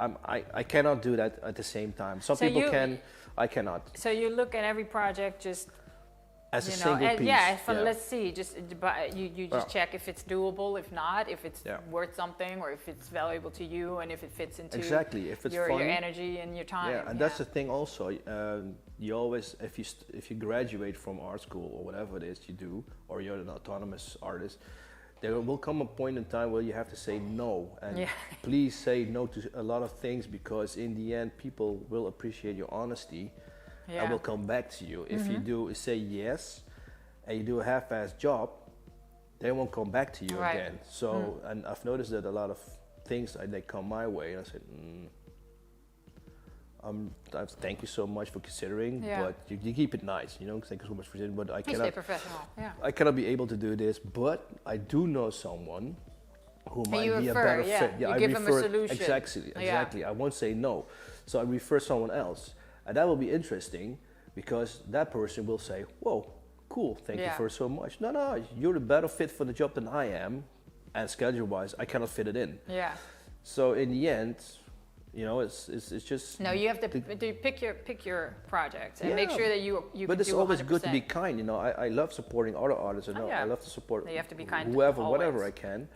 I cannot do that at the same time. Some people can. I cannot. So you look at every project just as a single piece. Yeah, let's see. Just you just check if it's doable, if not, if it's worth something, or if it's valuable to you, and if it fits into if it's your fun, energy and your time. Yeah, and that's the thing also. You always, if you graduate from art school or whatever it is you do, or you're an autonomous artist, there will come a point in time where you have to say no, and please say no to a lot of things, because in the end, people will appreciate your honesty. I will come back to you. If you do say yes, and you do a half-assed job, they won't come back to you again. So, and I've noticed that a lot of things they come my way, and I said, thank you so much for considering, but you keep it nice, you know. Thank you so much for considering, but I cannot. Stay professional. Yeah. I cannot be able to do this, but I do know someone who might be a better fit. Yeah, you give them a solution. Exactly. I won't say no, so I refer someone else. And that will be interesting, because that person will say, whoa, cool, thank you for so much. No, you're a better fit for the job than I am, and schedule-wise, I cannot fit it in. Yeah. So in the end, you know, it's just... No, you have to pick your projects and make sure that you But it's always 100%. Good to be kind, you know. I love supporting other artists, and I love to support you have to be kind whoever, whatever I can,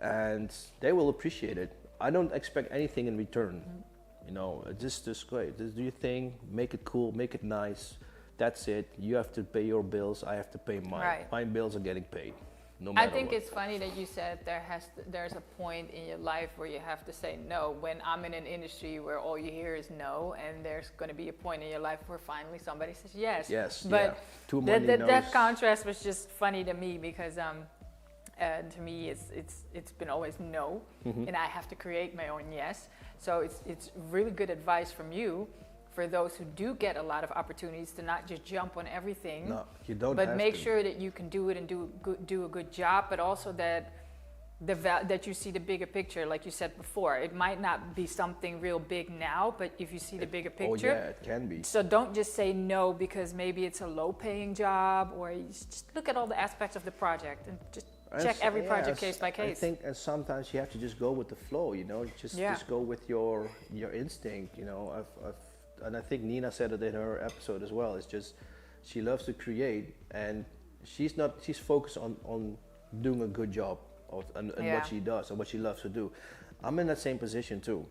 and they will appreciate it. I don't expect anything in return. You know, just great. Just do your thing, make it cool, make it nice. That's it. You have to pay your bills. I have to pay mine. Right. My bills are getting paid, no matter I think what. it's funny that you said there's a point in your life where you have to say no. When I'm in an industry where all you hear is no, and there's going to be a point in your life where finally somebody says yes. Yes. But that contrast was just funny to me, because to me it's been always no, and I have to create my own yes. So it's really good advice from you for those who do get a lot of opportunities to not just jump on everything. No, you don't. But make sure that you can do it and do a good job, but also that that you see the bigger picture, like you said before. It might not be something real big now, but if you see the bigger picture. Oh yeah, it can be. So don't just say no because maybe it's a low-paying job, or you just look at all the aspects of the project and just check every project case by case. I think, and sometimes you have to just go with the flow, you know, just go with your instinct, you know. And I think Nina said it in her episode as well. It's just, she loves to create, and she's focused on doing a good job and what she does and what she loves to do. I'm in that same position too,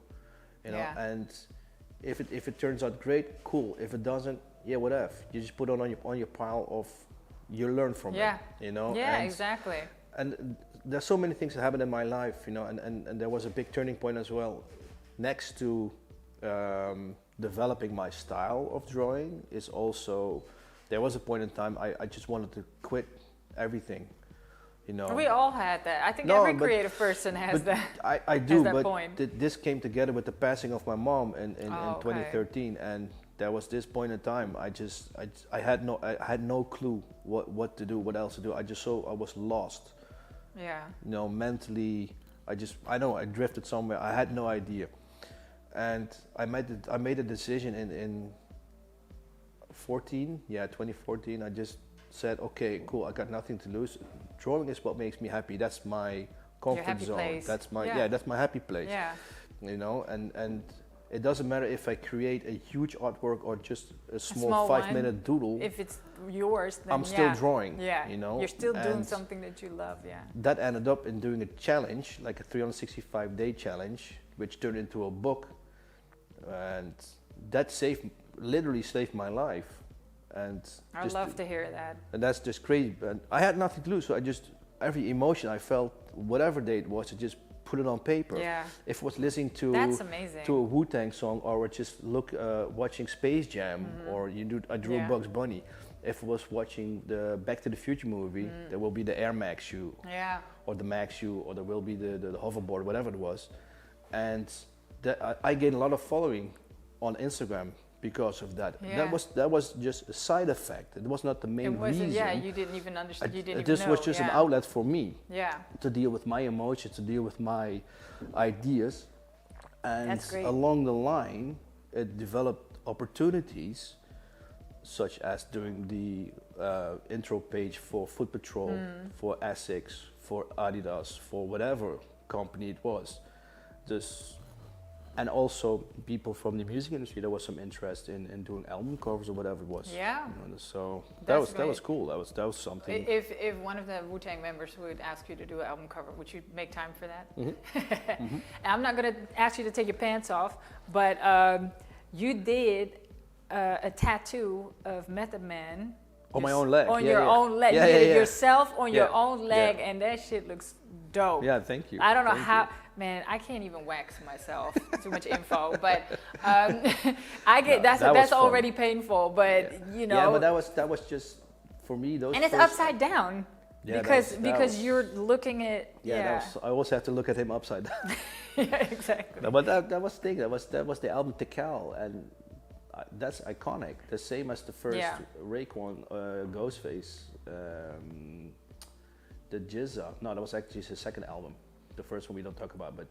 you know. And if it turns out great, cool. If it doesn't, whatever. You just put it on your pile of, you learn from it, you know. Yeah, exactly. And there's so many things that happened in my life, you know, and there was a big turning point as well. Next to developing my style of drawing is also, there was a point in time I just wanted to quit everything, you know. We all had that. I think every creative person has that. I do, that but point. This came together with the passing of my mom in 2013, and there was this point in time I had no clue what to do, what else to do. I was lost. Yeah. You know, mentally, I drifted somewhere. I had no idea, and I made a decision in 2014. I just said, okay, cool. I got nothing to lose. Drawing is what makes me happy. That's my comfort zone. Place. That's my that's my happy place. Yeah. You know, and it doesn't matter if I create a huge artwork or just a small 5-minute doodle. If it's yours, then I'm still drawing. Yeah, you know, you're still doing something that you love. Yeah. That ended up in doing a challenge, like a 365-day challenge, which turned into a book, and that literally saved my life. And I love to hear that. And that's just crazy. And I had nothing to lose, so every emotion I felt, whatever day it was, I just put it on paper. Yeah. If it was listening to a 𝗦𝗡𝗘𝗥𝗏𝗏 song, or just watching Space Jam, or I drew Bugs Bunny. If it was watching the Back to the Future movie, there will be the Air Max shoe, or the Max shoe, or there will be the hoverboard, whatever it was. And I gained a lot of following on Instagram because of that. Yeah. That was just a side effect. It was not the main reason. Yeah, you didn't even understand. This was just an outlet for me. Yeah. To deal with my emotions, to deal with my ideas, and along the line, it developed opportunities such as doing the intro page for Footpatrol, for Asics, for Adidas, for whatever company it was. And also people from the music industry, there was some interest in doing album covers or whatever it was. Yeah. You know, so That's that was cool. That was something. If one of the Wu-Tang members would ask you to do an album cover, would you make time for that? I'm not going to ask you to take your pants off, but you did a tattoo of 𝗦𝗡𝗘𝗥𝗝𝗦 on my own leg. On your own leg. You did it yourself on your own leg, and that shit looks dope. Yeah, thank you. I don't know how, man, I can't even wax myself. Too much info, but I get that's already painful. But you know, yeah, but that was just for me. Those and it's upside down because you're looking at I also have to look at him upside down. Yeah, exactly. No, but that was the thing. That was the album 𝗧𝗏𝗏𝗏𝗏, and that's iconic. The same as the first Raekwon Ghostface, the 𝗧𝗏𝗏𝗏𝗏. No, that was actually his second album. The first one we don't talk about, but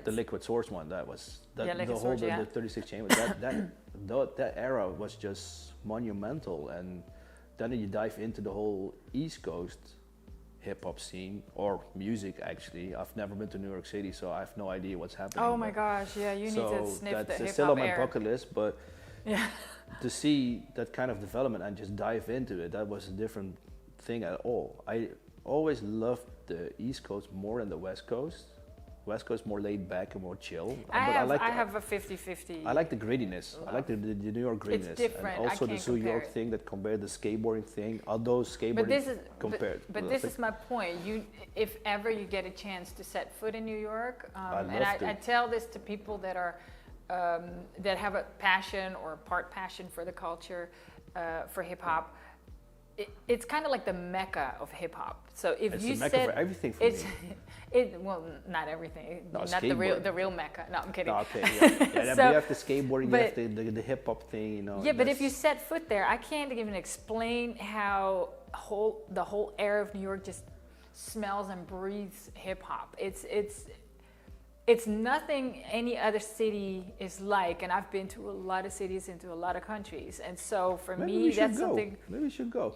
the Liquid Swords one, that was the whole the 36 Chambers. That era was just monumental, and then you dive into the whole East Coast hip hop scene or music. Actually, I've never been to New York City, so I have no idea what's happening. Oh my gosh, yeah, you need to sniff the hip hop air. That's still on my bucket list, but to see that kind of development and just dive into it, that was a different thing at all. I always loved the East Coast more than the West Coast. West Coast more laid back and more chill. I have a 50-50. I like the grittiness. I like the New York grittiness. It's different. And also the New York thing that compared the skateboarding thing. Although skateboarding compared. But this is my point. If ever you get a chance to set foot in New York, and I tell this to people that are that have a passion or part passion for the culture, for hip hop. It's kind of like the mecca of hip hop. So if it's you the mecca for everything for me. Well, not everything. No, not the real mecca. No, I'm kidding. No, okay, yeah. But you have the skateboarding, you have the hip hop thing, you know. Yeah, but if you set foot there, I can't even explain how the whole air of New York just smells and breathes hip hop. It's nothing any other city is like, and I've been to a lot of cities and to a lot of countries, and so for me, that's something. Maybe we should go.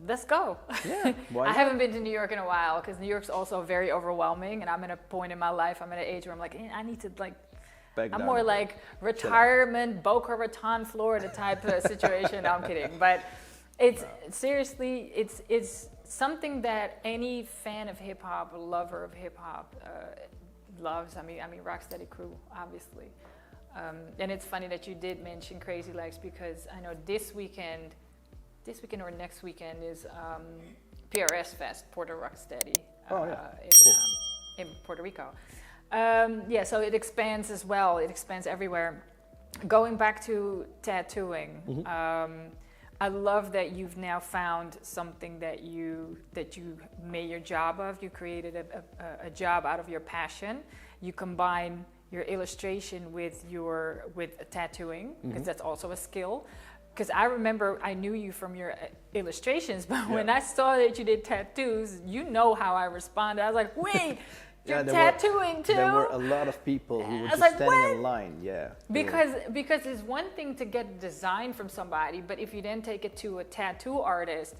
Let's go. Yeah, why not? I haven't been to New York in a while because New York's also very overwhelming, and I'm at a point in my life, I'm at an age where I'm like, I need to like. I'm more like retirement, Boca Raton, Florida type of situation. No, I'm kidding, but it's seriously, it's something that any fan of hip hop, lover of hip hop, loves. I mean, Rocksteady crew, obviously. And it's funny that you did mention Crazy Legs because I know this weekend or next weekend is PRS Fest, Puerto Rocksteady, in Puerto Rico. So it expands as well. It expands everywhere. Going back to tattooing, I love that you've now found something that you made your job of. You created a job out of your passion. You combine your illustration with tattooing because that's also a skill. Because I remember I knew you from your illustrations, but when I saw that you did tattoos, you know how I responded. I was like, wait, you're tattooing too? There were a lot of people who were just standing in line, Because it's one thing to get a design from somebody, but if you then take it to a tattoo artist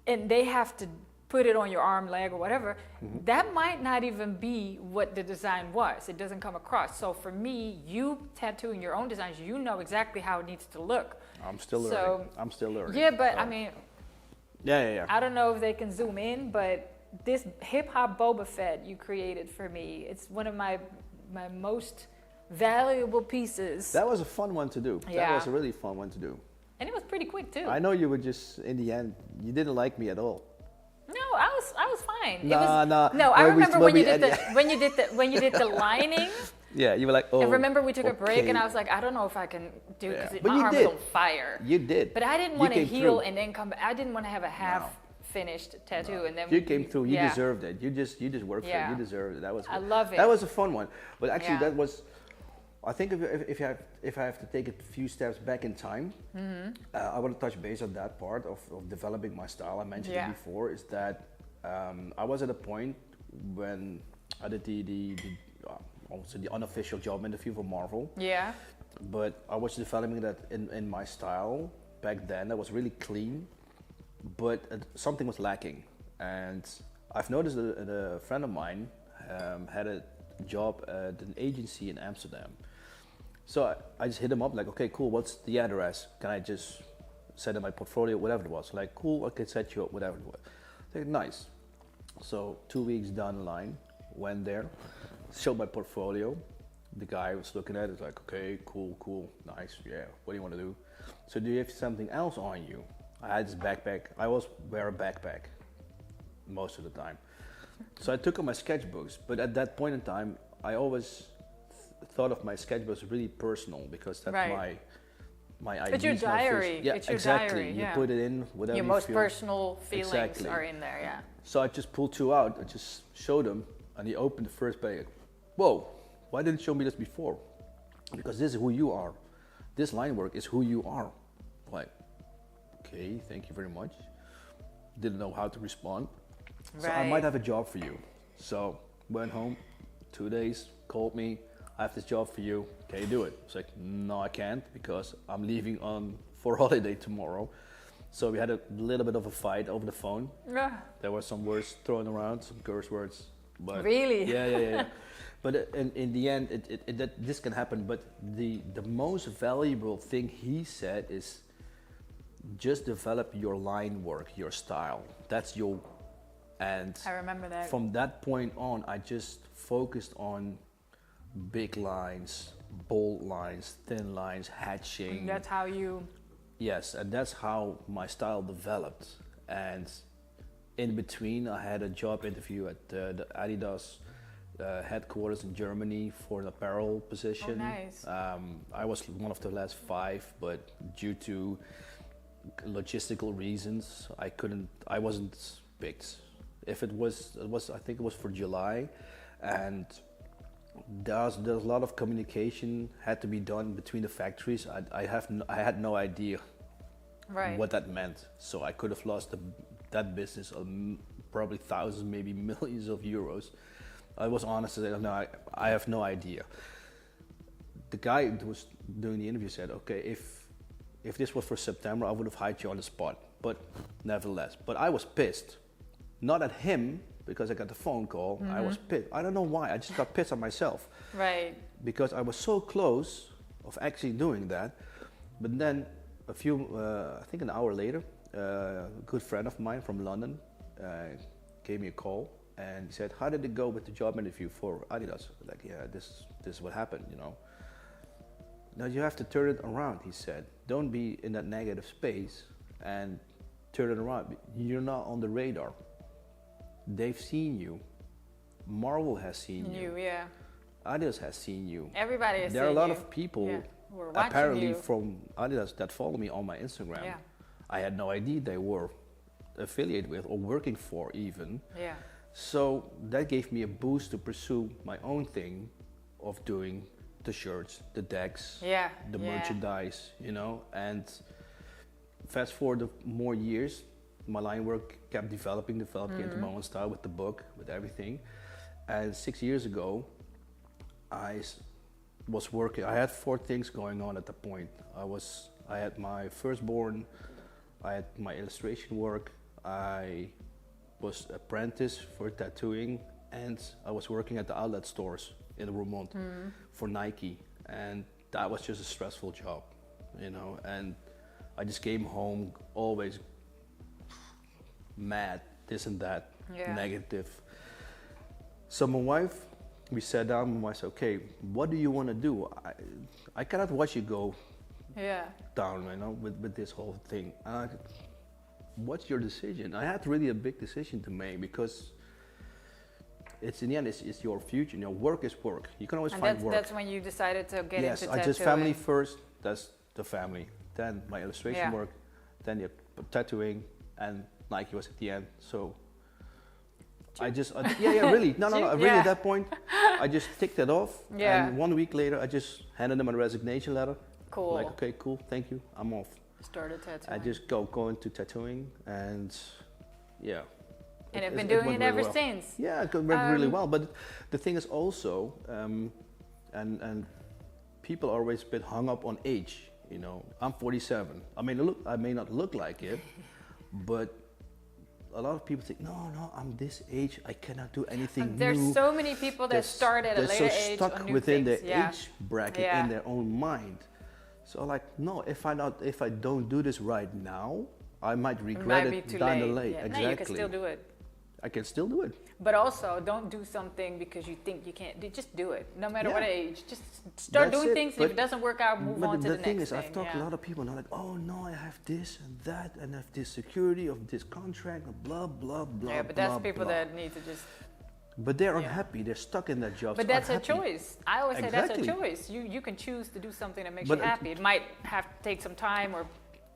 and they have to put it on your arm, leg, or whatever, that might not even be what the design was. It doesn't come across. So for me, you tattooing your own designs, you know exactly how it needs to look. I'm still learning. Yeah, but I mean, yeah. I don't know if they can zoom in, but this hip hop Boba Fett you created for me, it's one of my most valuable pieces. That was a fun one to do. Yeah. That was a really fun one to do. And it was pretty quick too. I know you were just, in the end, you didn't like me at all. No, I was fine. No. I remember when you did the lining. Yeah, you were like, oh. I remember we took a break, and I was like, I don't know if I can do it because my arm was on fire. You did. But I didn't want to heal and then come back. I didn't want to have a half-finished tattoo and then. You came through. You deserved it. You just worked for it. You deserved it. That was. I love it. That was a fun one, but actually that was. I think if I have to take a few steps back in time, I want to touch base on that part of developing my style. I mentioned it before. Is that I was at a point when I did the unofficial job interview for Marvel. Yeah. but I was developing that in my style back then. That was really clean, but something was lacking. And I've noticed that a friend of mine had a job at an agency in Amsterdam. So I just hit him up like, okay, cool, what's the address? Can I just send in my portfolio, whatever it was? Like, cool, I can set you up, whatever it was. Like, nice. So 2 weeks down the line, went there, showed my portfolio. The guy was looking at it like, okay, cool, nice, yeah, what do you want to do? So do you have something else on you? I had this backpack. I always wear a backpack most of the time. So I took out my sketchbooks, but at that point in time, I always thought of my sketchbooks really personal, because that's my ideas. It's your diary. Yeah, it's your exactly. diary. You Yeah. put it in, whatever your you most feel. personal feelings Exactly. are in there. Yeah. So I just pulled two out. I just showed him, and he opened the first page. Whoa! Why didn't you show me this before? Because this is who you are. This line work is who you are. Like, okay, thank you very much. Didn't know how to respond. So I might have a job for you. So went home, 2 days, called me. I have this job for you. Can you do it? It's like, no, I can't, because I'm leaving for holiday tomorrow. So we had a little bit of a fight over the phone. There were some words thrown around, some curse words. But really? Yeah. But in the end, this can happen. But the most valuable thing he said is, just develop your line work, your style. That's your, and I remember that. From that point on, I just focused on big lines, bold lines, thin lines, hatching. And that's how you. Yes, and that's how my style developed. And in between, I had a job interview at the Adidas headquarters in Germany for an apparel position. Oh, nice. I was one of the last 5, but due to logistical reasons, I wasn't picked. If it was, I think it was for July, and there's a lot of communication had to be done between the factories. I had no idea what that meant, so I could have lost that business of probably thousands, maybe millions of euros. I was honest and said, no, I have no idea. The guy who was doing the interview said, okay, if this was for September, I would have hired you on the spot, but nevertheless. But I was pissed, not at him, because I got the phone call. I was pissed. I don't know why, I just got pissed at myself. Right. Because I was so close of actually doing that. But then I think an hour later, a good friend of mine from London gave me a call, and he said, how did it go with the job interview for Adidas? Like, yeah, this is what happened, you know. Now you have to turn it around, he said. Don't be in that negative space and turn it around. You're not on the radar. They've seen you. Marvel has seen you. Yeah. Adidas has seen you. Everybody has seen you. There are a lot of people who are watching apparently you. From Adidas that follow me on my Instagram. Yeah. I had no idea they were affiliated with or working for even. Yeah. So that gave me a boost to pursue my own thing of doing the shirts, the decks, the merchandise, you know. And fast forward more years, my line work kept developing into my own style with the book, with everything. And 6 years ago, I was working. I had 4 things going on at the point. I had my firstborn, I had my illustration work, I was apprentice for tattooing, and I was working at the outlet stores in Roermond for Nike, and that was just a stressful job, you know. And I just came home always mad, this and that, negative. So my wife, we sat down and I said, okay, what do you want to do? I cannot watch you go down, you know, with this whole thing. What's your decision? I had really a big decision to make, because it's in the end, it's your future. You know, work is work. You can always find work. That's when you decided to get into tattooing. Yes, I just family first. That's the family. Then my illustration work. Then the tattooing, and Nike was at the end. So I just really really at that point I just ticked it off. And 1 week later I just handed them a resignation letter. Cool. Like, okay, cool, thank you, I'm off. Started tattooing. I just go into tattooing, and and I've been doing it ever since. Yeah, it went really well. But the thing is also, and people are always a bit hung up on age. You know, I'm 47. I may not look like it, but a lot of people think, no, I'm this age, I cannot do anything There's new. so many people that start at a later They're so age stuck on new within things. their age bracket in their own mind. So like, no, if I don't do this right now, I might regret it down the lane. Yeah. Exactly. No, you can still do it. I can still do it. But also, don't do something because you think you can't. Just do it, no matter what age. Just start doing things. If it doesn't work out, move on to the next thing. The thing is, I've talked to a lot of people, and they're like, oh no, I have this and that, and I have this security of this contract, and blah, blah, blah, yeah, but that's people that need to just... But they're unhappy. They're stuck in their jobs. But that's a choice. I always say that's a choice. You can choose to do something that makes you happy. It might have to take some time or,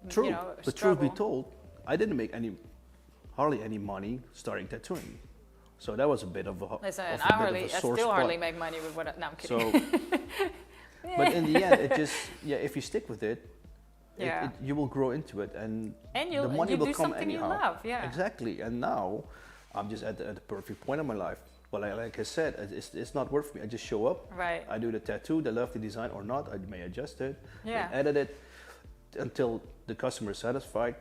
true. You know, but truth be told, I didn't make hardly any money starting tattooing. So that was a bit of a Listen, I still hardly make money with what. No, I'm kidding. So, but in the end, it just if you stick with it, you will grow into it, and the money will come anyhow. You love, Exactly. And now, I'm just at the perfect point of my life. Well, like I said, it's not worth me. I just show up. Right. I do the tattoo. They love the design or not. I may adjust it. Yeah. Edit it until the customer is satisfied.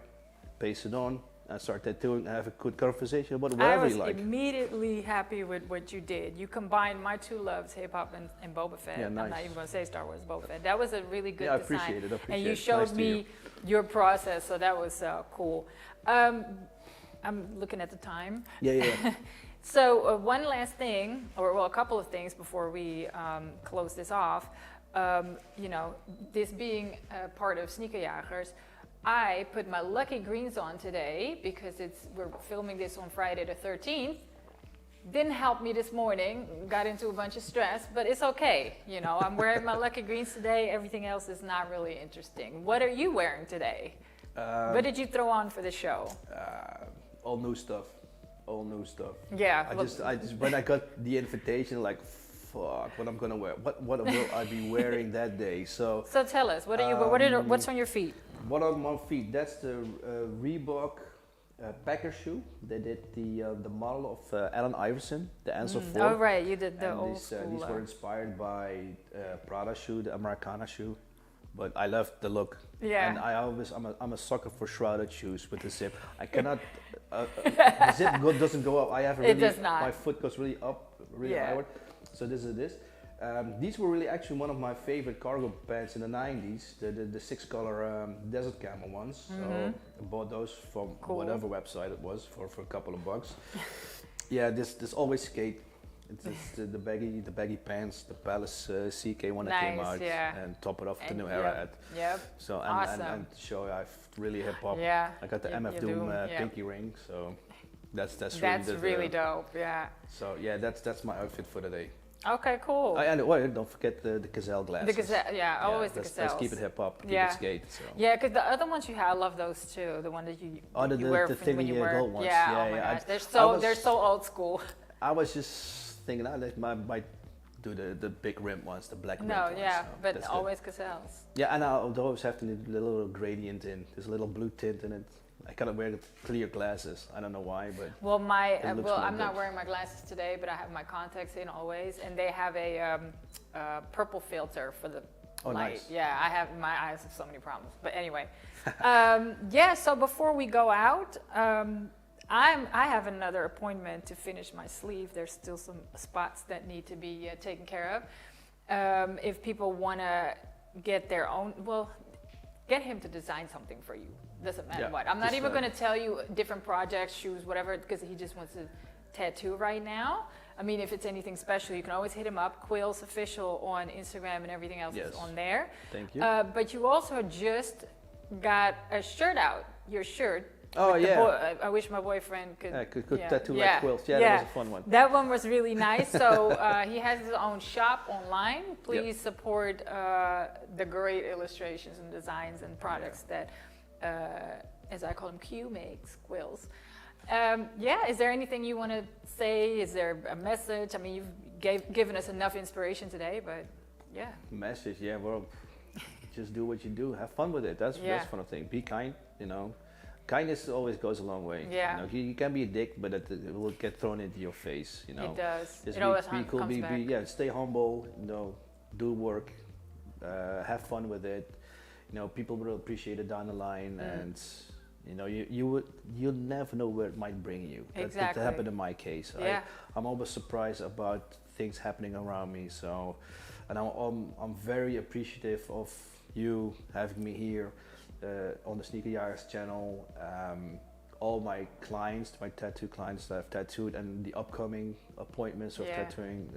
Paste it on. I start tattooing, I have a good conversation about whatever you like. I was immediately happy with what you did. You combined my two loves, hip hop and Boba Fett. Yeah, nice. I'm not even going to say Star Wars, Boba Fett. That was a really good I design. appreciate it. And you showed me your process, so that was cool. I'm looking at the time. Yeah. So one last thing, or well, a couple of things before we close this off. You know, this being a part of Sneakerjagers, I put my lucky greens on today because we're filming this on Friday the 13th. Didn't help me this morning, got into a bunch of stress, but it's okay. You know, I'm wearing my lucky greens today. Everything else is not really interesting. What are you wearing today? What did you throw on for the show? All new stuff. All new stuff. Yeah. I just when I got the invitation, like, fuck, what I'm gonna wear? What will I be wearing that day? So tell us, what's on your feet? What on my feet? That's the Reebok Packer shoe. They did the model of Allen Iverson, the Ansel 4. Oh right, you did the and old school. These were inspired by Prada shoe, the Americana shoe. But I love the look. Yeah. And I'm a sucker for shrouded shoes with the zip. I cannot. The zip doesn't go up. I have it does not. My foot goes really up, really outward. So this is this. These were really actually one of my favorite cargo pants in the 90s, the 6-color desert camel ones. So I bought those from whatever website it was for a couple of bucks. Yeah, this always skate. It's the baggy pants, the Palace CK one that came out, and top it off with the new era hat. Yep. So awesome. and to show you I've really hip hop. Yeah. I got the AFEW pinky ring, so that's really dope. Yeah. So yeah, that's my outfit for the day. Okay, cool. And don't forget the gazelle glasses. The gazelle, always the gazelles. Let's keep it hip hop, keep it skate. So. Yeah, because the other ones you have, I love those too. The one that you wear when you wear. Gold ones. Yeah, oh my gosh, they're so old school. I was just thinking, I might do the big rim ones, the black rim ones. So but always gazelles. Yeah, and I'll always have the little gradient in. There's a little blue tint in it. I kind of wear clear glasses. I don't know why, but I'm not wearing my glasses today, but I have my contacts in always, and they have a purple filter for the light. Nice. Yeah, my eyes have so many problems. But anyway, So before we go out, I have another appointment to finish my sleeve. There's still some spots that need to be taken care of. If people want to get their own, get him to design something for you. Doesn't matter what. I'm not even going to tell you different projects, shoes, whatever, because he just wants to tattoo right now. I mean, if it's anything special, you can always hit him up. Kwills Official on Instagram and everything else is on there. Thank you. But you also just got a shirt out, your shirt. Oh, yeah. I wish my boyfriend could tattoo like Kwills. Yeah, that was a fun one. That one was really nice. So he has his own shop online. Please support the great illustrations and designs and products that, as I call them, Q makes, Kwills. Is there anything you want to say? Is there a message? I mean, you've given us enough inspiration today, but Message, well, just do what you do. Have fun with it. That's fun of thing. Be kind, Kindness always goes a long way. Yeah. You can be a dick, but it will get thrown into your face. It does. Just it always be cool. Comes back. Stay humble. Do work. have fun with it. You know, people will appreciate it down the line, and you know, you'll never know where it might bring you. Exactly. That happened in my case. Yeah. I'm always surprised about things happening around me. So, and I'm very appreciative of you having me here on the Sneakerjagers channel. All my clients, my tattoo clients that I've tattooed, and the upcoming appointments of tattooing.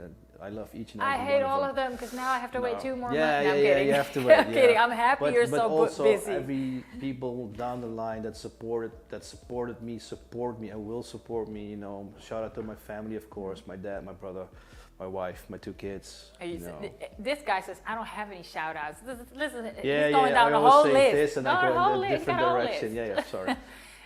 I love each and every one of them. I hate all of them because now I have to wait 2 more months. Yeah, No, I'm kidding. you have to wait. I'm kidding. I'm happy you're but so also busy. every people down the line that supported me, support me, and will support me. You know, shout out to my family, of course, my dad, my brother, my wife, my 2 kids. You know. This guy says, I don't have any shout outs. Listen, Yeah, he's going down I the whole say list. this and I go in a different direction. List. Yeah, sorry.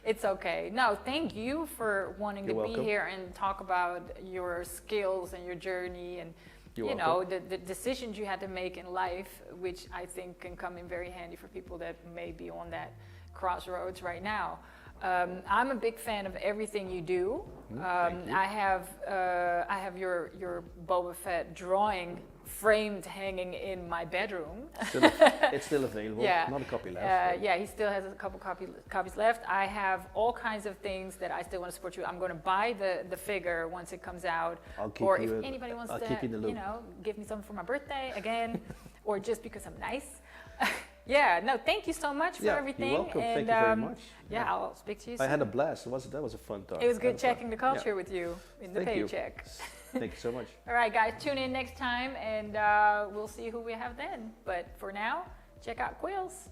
It's okay. No, thank you for wanting You're to welcome. be here and talk about your skills and your journey and You're you know welcome. the decisions you had to make in life, which I think can come in very handy for people that may be on that crossroads right now. I'm a big fan of everything you do. Thank you. I have your Boba Fett drawing framed hanging in my bedroom. It's still available. Yeah. Not a copy left. Yeah, he still has a couple copies left. I have all kinds of things that I still want to support you. I'm going to buy the figure once it comes out. I'll keep or you if anybody wants I'll to, keep you in the loop. you know, give me something for my birthday again, or just because I'm nice. Yeah, no, thank you so much for everything. You're welcome. And, Thank you very much. Yeah, I'll speak to you I soon. had a blast. That was a fun talk. It was good checking the culture with you in the Thank you. paycheck. Thank you so much. All right, guys, tune in next time, and we'll see who we have then. But for now, check out Kwills.